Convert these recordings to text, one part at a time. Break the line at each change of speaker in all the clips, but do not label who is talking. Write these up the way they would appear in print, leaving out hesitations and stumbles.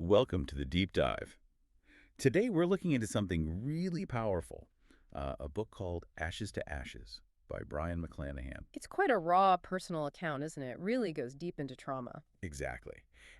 Welcome to the deep dive. Today we're looking into something really powerful, a book called Ashes to Ashes by Brian McClanahan.
It's quite a raw personal account, isn't it? Really goes deep into trauma.
Exactly.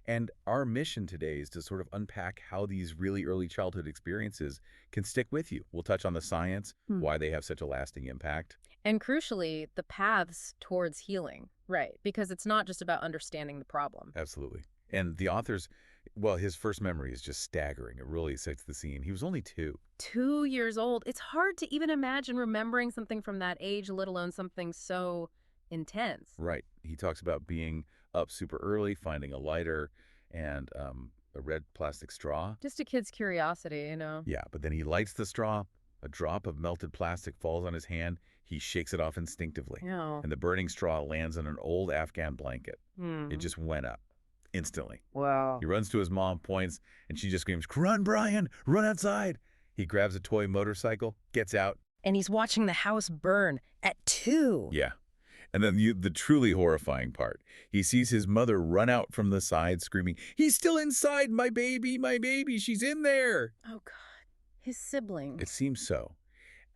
And our mission today is to sort of unpack how these really early childhood experiences can stick with you. We'll touch on the science,
Hmm.
why they have such a lasting impact.
And crucially, the paths towards healing. Right. Because it's not just about understanding the problem.
Absolutely. And the author's, well, his first memory is just staggering. It really sets the scene. He was only 2.
2 years old. It's hard to even imagine remembering something from that age, let alone something so intense.
Right. He talks about being up super early, finding a lighter and a red plastic straw.
Just a kid's curiosity.
Yeah, but then he lights the straw. A drop of melted plastic falls on his hand. He shakes it off instinctively.
Yeah.
And the burning straw lands on an old Afghan blanket. It
Hmm.
just went up instantly.
Wow.
He runs to his mom, points, and she just screams, "Run, Brian! Run outside!" He grabs a toy motorcycle, gets out.
And he's watching the house burn at 2.
Yeah. And then the truly horrifying part. He sees his mother run out from the side screaming, "He's still inside, my baby, she's in there."
Oh, God. His sibling.
It seems so.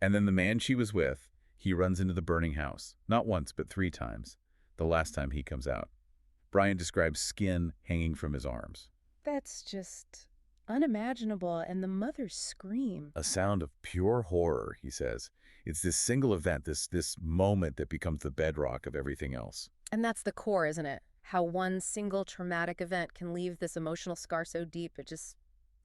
And then the man she was with, he runs into the burning house. Not once, but 3 times. The last time he comes out. Brian describes skin hanging from his arms.
That's just unimaginable. And the mother's scream.
A sound of pure horror, he says. It's this single event, this moment that becomes the bedrock of everything else.
And that's the core, isn't it? How one single traumatic event can leave this emotional scar so deep, it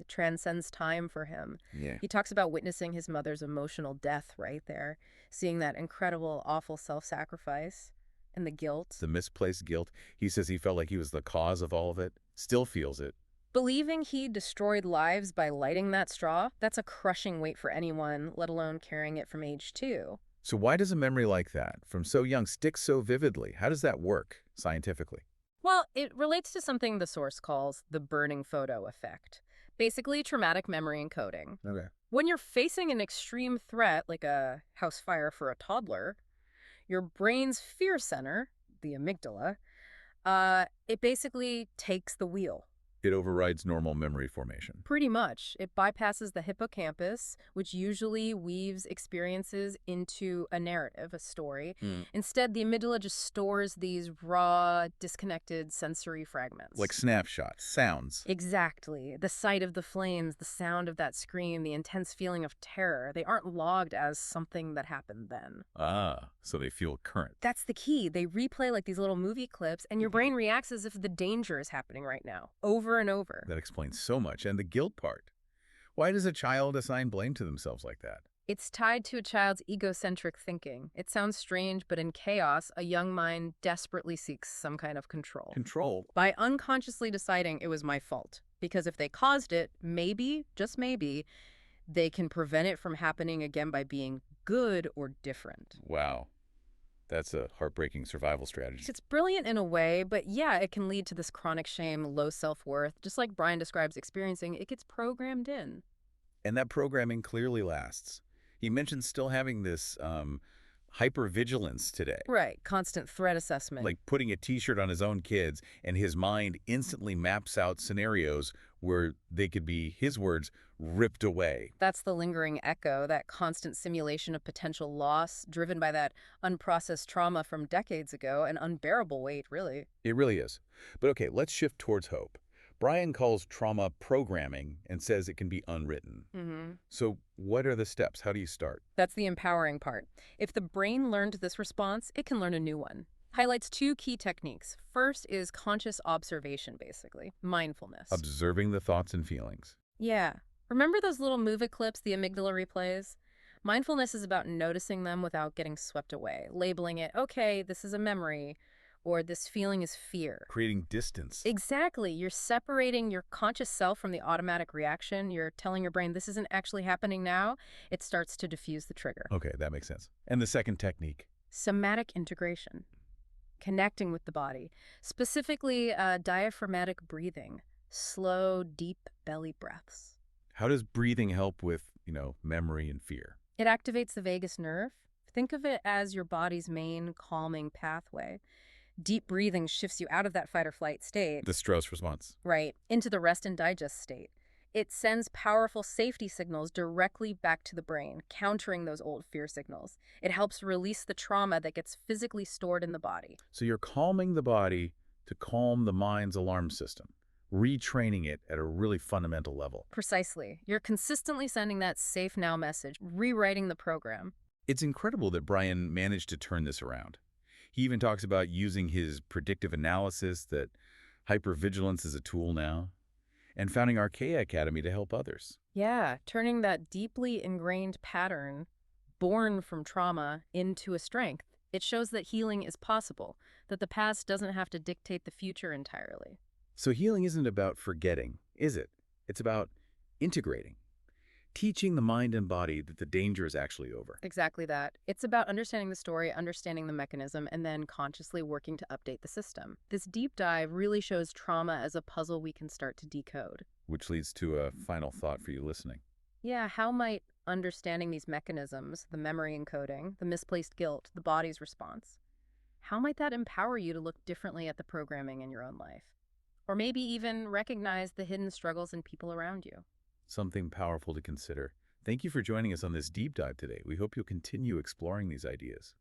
transcends time for him.
Yeah.
He talks about witnessing his mother's emotional death right there, seeing that incredible, awful self-sacrifice and the guilt.
The misplaced guilt. He says he felt like he was the cause of all of it, still feels it.
Believing he destroyed lives by lighting that straw, that's a crushing weight for anyone, let alone carrying it from age 2.
So why does a memory like that, from so young, stick so vividly? How does that work scientifically?
Well, it relates to something the source calls the burning photo effect. Basically, traumatic memory encoding.
Okay.
When you're facing an extreme threat, like a house fire for a toddler, your brain's fear center, the amygdala, it basically takes the wheel.
It overrides normal memory formation.
Pretty much. It bypasses the hippocampus, which usually weaves experiences into a narrative, a story. Instead, the amygdala just stores these raw, disconnected sensory fragments.
Like snapshots, sounds.
Exactly. The sight of the flames, the sound of that scream, the intense feeling of terror, they aren't logged as something that happened then.
Ah, so they feel current.
That's the key. They replay like these little movie clips, and your brain reacts as if the danger is happening right now, over and over.
That explains so much. And the guilt part. Why does a child assign blame to themselves like that?
It's tied to a child's egocentric thinking. It sounds strange, but in chaos, a young mind desperately seeks some kind of control.
Control.
By unconsciously deciding it was my fault. Because if they caused it, maybe, just maybe, they can prevent it from happening again by being good or different.
Wow. That's a heartbreaking survival strategy.
It's brilliant in a way, but yeah, it can lead to this chronic shame, low self-worth. Just like Brian describes experiencing, it gets programmed in.
And that programming clearly lasts. He mentions still having this hypervigilance today.
Right, constant threat assessment.
Like putting a T-shirt on his own kids, and his mind instantly maps out scenarios where they could be, his words, ripped away.
That's the lingering echo, that constant simulation of potential loss, driven by that unprocessed trauma from decades ago, an unbearable weight, really.
It really is. But okay, let's shift towards hope. Brian calls trauma programming and says it can be unwritten. So what are the steps? How do you start?
That's the empowering part. If the brain learned this response, it can learn a new one. Highlights 2 key techniques. First is conscious observation, basically, mindfulness.
Observing the thoughts and feelings.
Yeah. Remember those little movie clips the amygdala replays? Mindfulness is about noticing them without getting swept away, labeling it, okay, this is a memory, or this feeling is fear.
Creating distance.
Exactly. You're separating your conscious self from the automatic reaction. You're telling your brain this isn't actually happening now. It starts to diffuse the trigger.
Okay, that makes sense. And the second technique?
Somatic integration. Connecting with the body. Specifically, diaphragmatic breathing. Slow, deep belly breaths.
How does breathing help with, memory and fear?
It activates the vagus nerve. Think of it as your body's main calming pathway. Deep breathing shifts you out of that fight or flight state,
The Strauss response.
right, into the rest and digest state. It sends powerful safety signals directly back to the brain, countering those old fear signals. It helps release the trauma that gets physically stored in the body.
So you're calming the body to calm the mind's alarm system, retraining it at a really fundamental level.
Precisely. You're consistently sending that safe now message, rewriting the program.
It's incredible that Brian managed to turn this around. He even talks about using his predictive analysis, that hypervigilance is a tool now, and founding Archaea Academy to help others.
Yeah, turning that deeply ingrained pattern, born from trauma, into a strength. It shows that healing is possible, that the past doesn't have to dictate the future entirely.
So healing isn't about forgetting, is it? It's about integrating, teaching the mind and body that the danger is actually over.
Exactly that. It's about understanding the story, understanding the mechanism, and then consciously working to update the system. This deep dive really shows trauma as a puzzle we can start to decode.
Which leads to a final thought for you listening.
Yeah, how might understanding these mechanisms, the memory encoding, the misplaced guilt, the body's response, how might that empower you to look differently at the programming in your own life? Or maybe even recognize the hidden struggles in people around you?
Something powerful to consider. Thank you for joining us on this deep dive today. We hope you'll continue exploring these ideas.